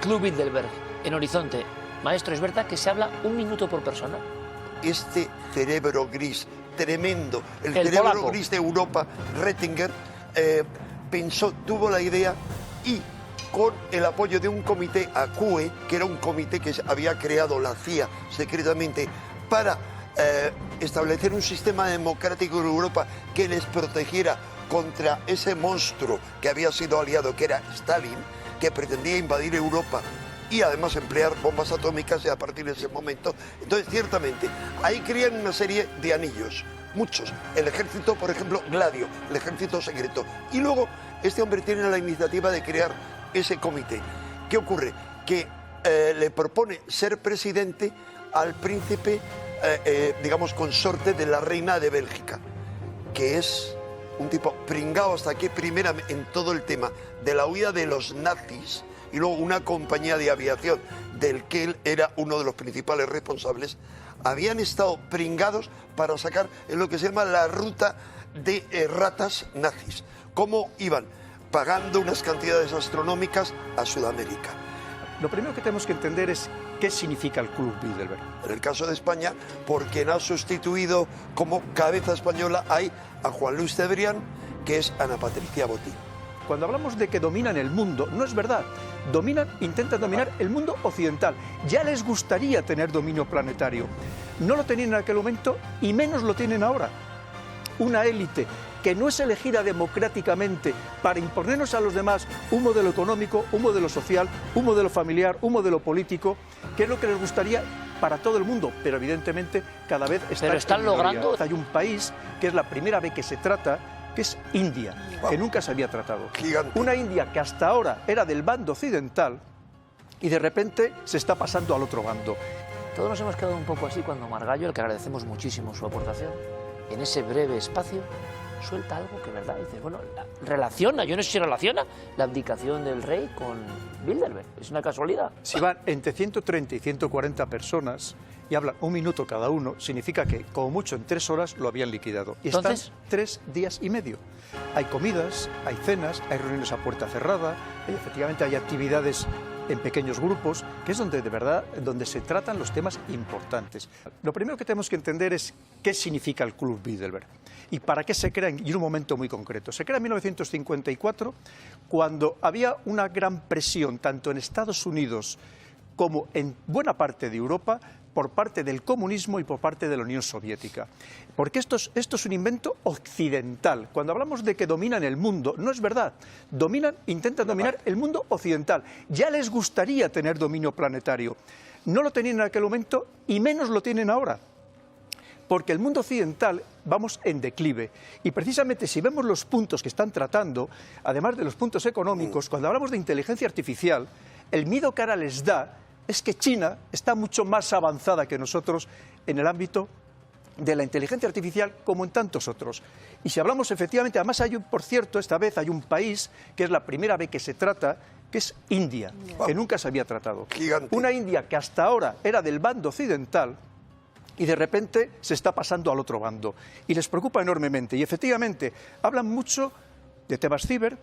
Club Bilderberg en Horizonte. Maestro, ¿es verdad que se habla 1 minuto por persona? Este cerebro gris tremendo, el cerebro polaco gris de Europa, Rettinger, tuvo la idea y con el apoyo de un comité ACUE, que era un comité que había creado la CIA secretamente para establecer un sistema democrático en Europa que les protegiera contra ese monstruo que había sido aliado, que era Stalin, que pretendía invadir Europa y además emplear bombas atómicas, y a partir de ese momento, entonces ciertamente, ahí crean una serie de anillos, muchos, el ejército, por ejemplo, Gladio, el ejército secreto, y luego este hombre tiene la iniciativa de crear ese comité. ¿Qué ocurre? Que le propone ser presidente al príncipe, digamos, consorte de la reina de Bélgica, que es un tipo pringao hasta aquí, primera en todo el tema de la huida de los nazis, y luego una compañía de aviación del que él era uno de los principales responsables, habían estado pringados para sacar en lo que se llama la ruta de ratas nazis. ¿Cómo iban? Pagando unas cantidades astronómicas a Sudamérica. Lo primero que tenemos que entender es qué significa el Club Bilderberg. En el caso de España, por quien ha sustituido como cabeza española hay a Juan Luis Cebrián, que es Ana Patricia Botín. Cuando hablamos de que dominan el mundo, no es verdad. Intentan dominar el mundo occidental. Ya les gustaría tener dominio planetario. No lo tenían en aquel momento y menos lo tienen ahora. Una élite que no es elegida democráticamente para imponernos a los demás un modelo económico, un modelo social, un modelo familiar, un modelo político, que es lo que les gustaría para todo el mundo, pero evidentemente cada vez están logrando. Hay un país que es la primera vez que se trata, que es India, que nunca se había tratado. Gigante. Una India que hasta ahora era del bando occidental y de repente se está pasando al otro bando. Todos nos hemos quedado un poco así cuando Margallo, al que agradecemos muchísimo su aportación, en ese breve espacio, suelta algo que, ¿verdad? Dice, bueno, relaciona, yo no sé si relaciona la abdicación del rey con Bilderberg. ¿Es una casualidad? Si van entre 130 y 140 personas y hablan 1 minuto cada uno, significa que, como mucho, en 3 horas lo habían liquidado. Y ¿Entonces? Están 3 días y medio. Hay comidas, hay cenas, hay reuniones a puerta cerrada, y efectivamente hay actividades en pequeños grupos, que es donde de verdad donde se tratan los temas importantes. Lo primero que tenemos que entender es qué significa el Club Bilderberg y para qué se crea en un momento muy concreto. Se crea en 1954, cuando había una gran presión tanto en Estados Unidos como en buena parte de Europa por parte del comunismo y por parte de la Unión Soviética. Porque esto es un invento occidental. Cuando hablamos de que dominan el mundo, no es verdad. Intentan dominar el mundo occidental. Ya les gustaría tener dominio planetario. No lo tenían en aquel momento y menos lo tienen ahora. Porque el mundo occidental vamos en declive. Y precisamente si vemos los puntos que están tratando, además de los puntos económicos, cuando hablamos de inteligencia artificial, el miedo que ahora les da es que China está mucho más avanzada que nosotros en el ámbito de la inteligencia artificial como en tantos otros. Y si hablamos efectivamente, además por cierto, esta vez hay un país que es la primera vez que se trata, que es India, que nunca se había tratado. Gigante. Una India que hasta ahora era del bando occidental y de repente se está pasando al otro bando. Y les preocupa enormemente. Y efectivamente hablan mucho de temas ciber,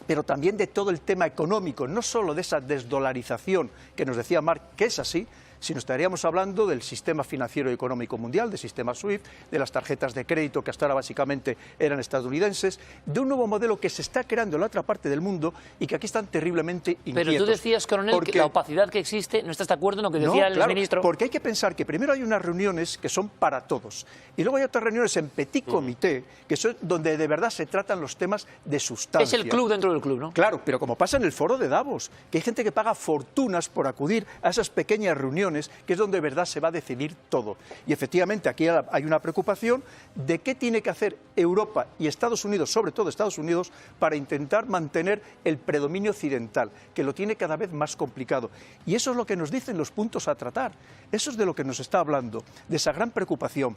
pero también de todo el tema económico, no solo de esa desdolarización que nos decía Mark, que es así, sino estaríamos hablando del sistema financiero y económico mundial, del sistema SWIFT, de las tarjetas de crédito que hasta ahora básicamente eran estadounidenses, de un nuevo modelo que se está creando en la otra parte del mundo y que aquí están terriblemente inquietos. Pero tú decías, coronel, que la opacidad que existe, ¿no estás de acuerdo en lo que decía el ministro? Porque hay que pensar que primero hay unas reuniones que son para todos y luego hay otras reuniones en petit comité que son donde de verdad se tratan los temas de sustancia. Es el club dentro del club, ¿no? Claro, pero como pasa en el foro de Davos, que hay gente que paga fortunas por acudir a esas pequeñas reuniones, que es donde de verdad se va a decidir todo. Y efectivamente aquí hay una preocupación de qué tiene que hacer Europa y Estados Unidos, sobre todo Estados Unidos, para intentar mantener el predominio occidental, que lo tiene cada vez más complicado. Y eso es lo que nos dicen los puntos a tratar. Eso es de lo que nos está hablando, de esa gran preocupación.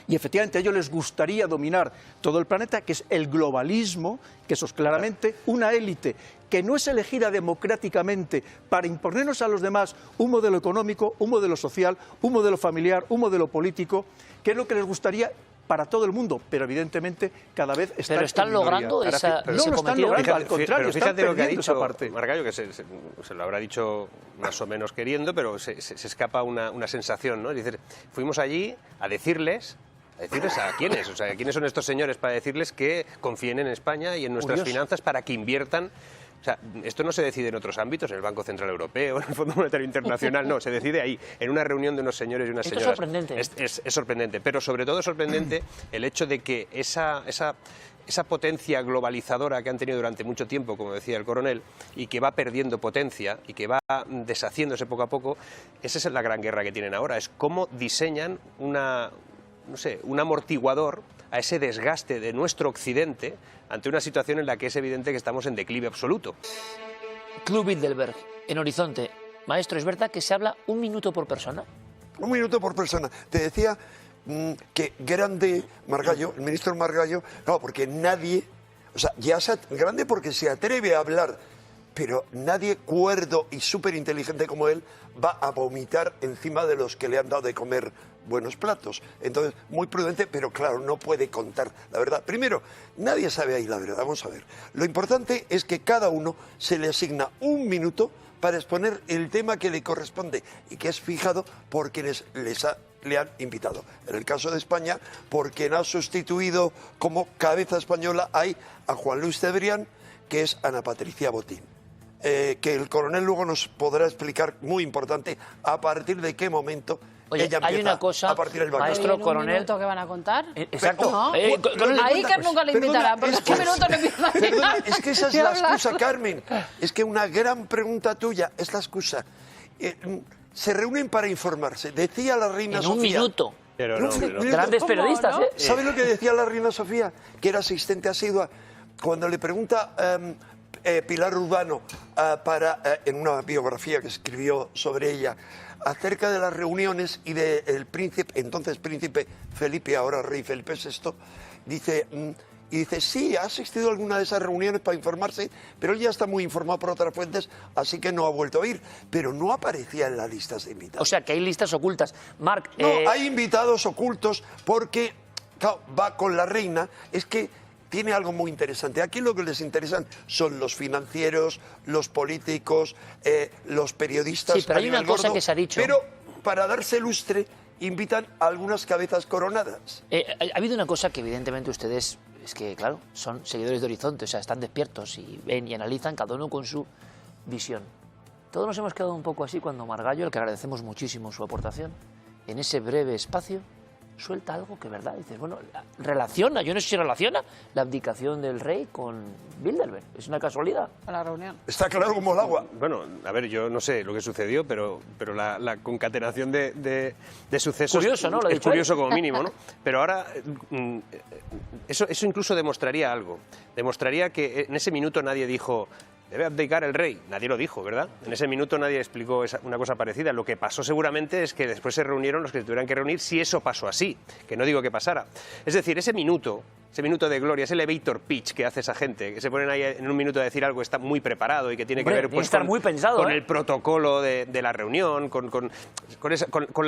Y efectivamente a ellos les gustaría dominar todo el planeta, que es el globalismo, que eso es claramente una élite que no es elegida democráticamente para imponernos a los demás un modelo económico, un modelo social, un modelo familiar, un modelo político, que es lo que les gustaría para todo el mundo, pero evidentemente cada vez están Pero están en minoría. logrando ese no lo están cometido. logrando, al contrario, Pero fíjate están lo que ha perdiendo esa dicho parte. Margallo, que se lo habrá dicho más o menos queriendo, pero se escapa una sensación, ¿no? Es decir, fuimos allí a decirles a quiénes, o sea, quiénes son estos señores para decirles que confíen en España y en nuestras Curioso. finanzas para que inviertan. O sea, esto no se decide en otros ámbitos, en el Banco Central Europeo, en el Fondo Monetario Internacional, no, se decide ahí, en una reunión de unos señores y unas Esto es señoras. sorprendente. Es sorprendente, pero sobre todo es sorprendente el hecho de que esa potencia globalizadora que han tenido durante mucho tiempo, como decía el coronel, y que va perdiendo potencia y que va deshaciéndose poco a poco, esa es la gran guerra que tienen ahora, es cómo diseñan un amortiguador a ese desgaste de nuestro occidente ante una situación en la que es evidente que estamos en declive absoluto. Club Bilderberg, en Horizonte. Maestro, ¿es verdad que se habla 1 minuto por persona? 1 minuto por persona. Te decía que grande Margallo, el ministro Margallo, no, porque nadie, o sea, grande porque se atreve a hablar, pero nadie cuerdo y súper inteligente como él va a vomitar encima de los que le han dado de comer buenos platos. Entonces, muy prudente, pero claro, no puede contar la verdad. Primero, nadie sabe ahí la verdad, vamos a ver. Lo importante es que cada uno se le asigna 1 minuto para exponer el tema que le corresponde y que es fijado por quienes le han invitado. En el caso de España, por quien ha sustituido como cabeza española hay a Juan Luis Cebrián, que es Ana Patricia Botín. Que el coronel luego nos podrá explicar, muy importante, a partir de qué momento. Oye, ella hay empieza una cosa, a partir del maestro ¿En coronel. un minuto que van a contar? Exacto. ¿No? Coronel, A Iker nunca le invitarán, porque es que un minuto no empieza a Perdona, es que esa es ¿Qué la hablas? excusa, Carmen. Es que una gran pregunta tuya es la excusa. Se reúnen para informarse. Decía la reina en Sofía. 1 minuto. Pero En un no, hombre, no. minuto. Grandes ¿Cómo, periodistas, no? ¿eh? ¿Sabe lo que decía la reina Sofía? Que era asistente asidua. Cuando le pregunta Pilar Urbano en una biografía que escribió sobre ella acerca de las reuniones y del príncipe, entonces príncipe Felipe, ahora rey Felipe VI, dice, sí, ha asistido a alguna de esas reuniones para informarse, pero él ya está muy informado por otras fuentes, así que no ha vuelto a ir. Pero no aparecía en las listas de invitados. O sea, que hay listas ocultas. Marc, No, hay invitados ocultos porque, claro, va con la reina, es que tiene algo muy interesante. Aquí lo que les interesan son los financieros, los políticos, los periodistas. Sí, pero hay a una nivel cosa gordo, que se ha dicho. Pero para darse lustre invitan a algunas cabezas coronadas. ha habido una cosa que evidentemente ustedes, es que claro, son seguidores de Horizonte, o sea, están despiertos y ven y analizan cada uno con su visión. Todos nos hemos quedado un poco así cuando Margallo, al que agradecemos muchísimo su aportación, en ese breve espacio, suelta algo que, ¿verdad? Dices, bueno, relaciona, yo no sé si relaciona la abdicación del rey con Bilderberg. Es una casualidad. A la reunión. Está claro como el agua. Bueno, a ver, yo no sé lo que sucedió, pero la concatenación de sucesos Curioso, ¿no? Lo ha es dicho curioso él. como mínimo, ¿no? Pero ahora eso incluso demostraría algo. Demostraría que en ese minuto nadie dijo debe abdicar el rey. Nadie lo dijo, ¿verdad? En ese minuto nadie explicó una cosa parecida. Lo que pasó seguramente es que después se reunieron los que se tuvieran que reunir si eso pasó así, que no digo que pasara. Es decir, ese minuto de gloria, ese elevator pitch que hace esa gente, que se ponen ahí en 1 minuto a decir algo que está muy preparado y que tiene Hombre, que ver tiene pues, que estar muy pensado, con ¿eh? el protocolo de la reunión, con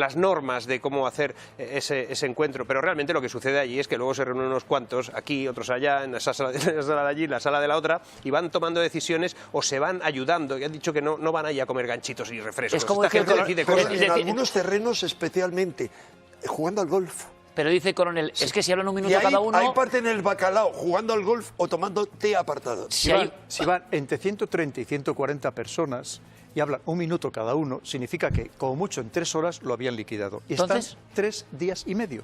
las normas de cómo hacer ese encuentro. Pero realmente lo que sucede allí es que luego se reúnen unos cuantos, aquí, otros allá, en esa sala de allí, la sala de la otra, y van tomando decisiones o se van ayudando. Y han dicho que no van ahí a comer ganchitos y refrescos. Es como Esta decir, gente decide Pero cosas. es en decir, algunos terrenos especialmente, jugando al golf. Pero dice Coronel, es que si hablan 1 Y minuto ahí, cada uno... ahí parten el bacalao, jugando al golf o tomando té apartado. Si van entre 130 y 140 personas y hablan 1 minuto cada uno, significa que como mucho en 3 horas lo habían liquidado. Y Entonces, están 3 días y medio.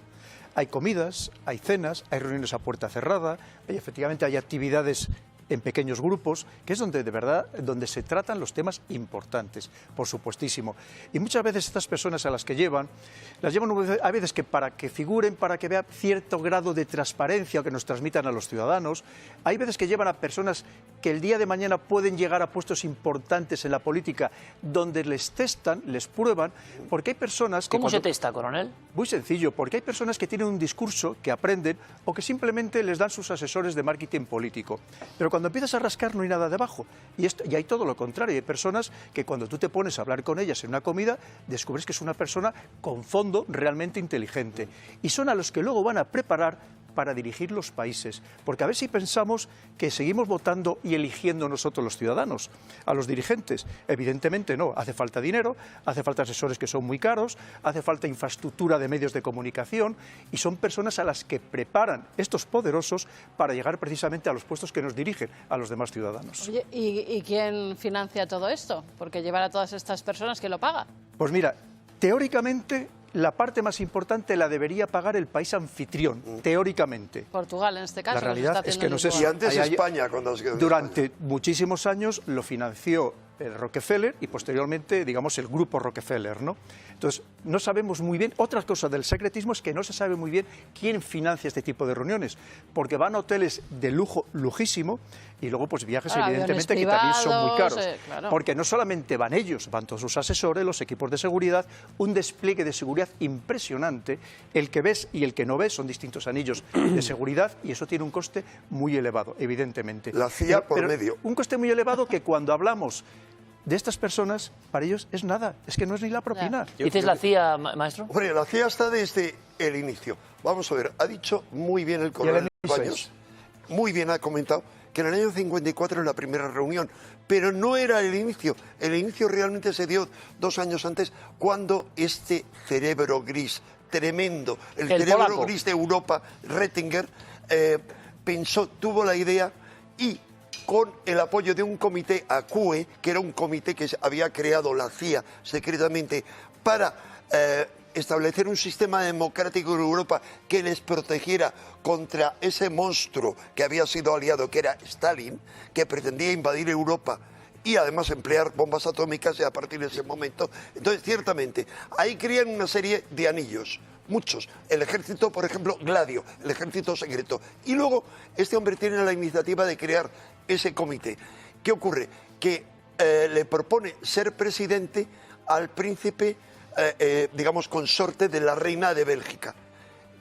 Hay comidas, hay cenas, hay reuniones a puerta cerrada, efectivamente hay actividades en pequeños grupos, que es donde de verdad donde se tratan los temas importantes, por supuestísimo. Y muchas veces estas personas a las que las llevan a veces que para que figuren, para que vea cierto grado de transparencia o que nos transmitan a los ciudadanos, hay veces que llevan a personas que el día de mañana pueden llegar a puestos importantes en la política, donde les testan, les prueban, porque hay personas que... ¿Cómo se testa, coronel? Muy sencillo, porque hay personas que tienen un discurso, que aprenden, o que simplemente les dan sus asesores de marketing político. Pero cuando empiezas a rascar no hay nada debajo. Y hay todo lo contrario. Hay personas que cuando tú te pones a hablar con ellas en una comida, descubres que es una persona con fondo realmente inteligente. Y son a los que luego van a preparar para dirigir los países, porque a ver si pensamos que seguimos votando y eligiendo nosotros los ciudadanos a los dirigentes. Evidentemente no, hace falta dinero, hace falta asesores que son muy caros, hace falta infraestructura de medios de comunicación y son personas a las que preparan estos poderosos para llegar precisamente a los puestos que nos dirigen a los demás ciudadanos. Oye, ¿y quién financia todo esto? Porque llevar a todas estas personas, ¿quién lo paga? Pues mira, teóricamente la parte más importante la debería pagar el país anfitrión, teóricamente. Portugal, en este caso. La realidad es que no sé si... Y antes España, cuando se quedó en Durante España. muchísimos años lo financió el Rockefeller y posteriormente, digamos, el grupo Rockefeller, ¿no? Entonces, no sabemos muy bien, otra cosa del secretismo es que no se sabe muy bien quién financia este tipo de reuniones, porque van a hoteles de lujo, lujísimo, y luego pues viajes evidentemente que también son muy caros, claro. porque no solamente van ellos, van todos sus asesores, los equipos de seguridad, un despliegue de seguridad impresionante, el que ves y el que no ves son distintos anillos de seguridad y eso tiene un coste muy elevado, evidentemente. La CIA por medio. Un coste muy elevado que cuando hablamos de estas personas, para ellos es nada, es que no es ni la propina. ¿Dices la CIA, maestro? Hombre, la CIA está desde el inicio. Vamos a ver, ha dicho muy bien el coronel Baños, muy bien ha comentado que en el año 54 es la primera reunión, pero no era el inicio realmente se dio 2 años antes, cuando este cerebro gris, tremendo, el cerebro polaco gris de Europa, Rettinger, tuvo la idea y con el apoyo de un comité ACUE, que era un comité que había creado la CIA secretamente para establecer un sistema democrático en Europa que les protegiera contra ese monstruo que había sido aliado, que era Stalin, que pretendía invadir Europa y además emplear bombas atómicas y a partir de ese momento. Entonces, ciertamente, ahí crean una serie de anillos, muchos. El ejército, por ejemplo, Gladio, el ejército secreto. Y luego, este hombre tiene la iniciativa de crear ese comité. ¿Qué ocurre? Que le propone ser presidente al príncipe, digamos, consorte de la reina de Bélgica,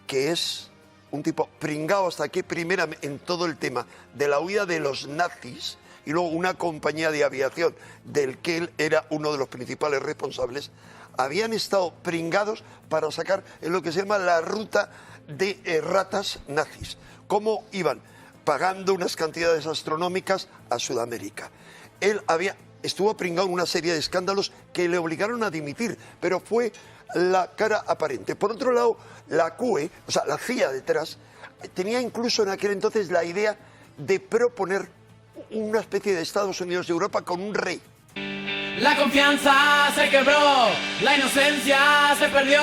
que es un tipo pringado hasta aquí, primero en todo el tema de la huida de los nazis, y luego una compañía de aviación del que él era uno de los principales responsables, habían estado pringados para sacar en lo que se llama la ruta de ratas nazis. ¿Cómo iban? Pagando unas cantidades astronómicas a Sudamérica. Él estuvo pringado en una serie de escándalos que le obligaron a dimitir, pero fue la cara aparente. Por otro lado, la CUE, o sea, la CIA detrás, tenía incluso en aquel entonces la idea de proponer una especie de Estados Unidos de Europa con un rey. La confianza se quebró, la inocencia se perdió.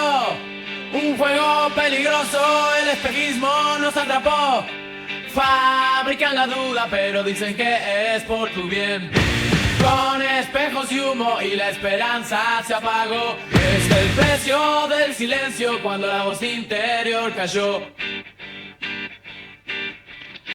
Un juego peligroso, el espejismo nos atrapó. Fabrican la duda, pero dicen que es por tu bien. Con espejos y humo y la esperanza se apagó. Es el precio del silencio cuando la voz interior cayó.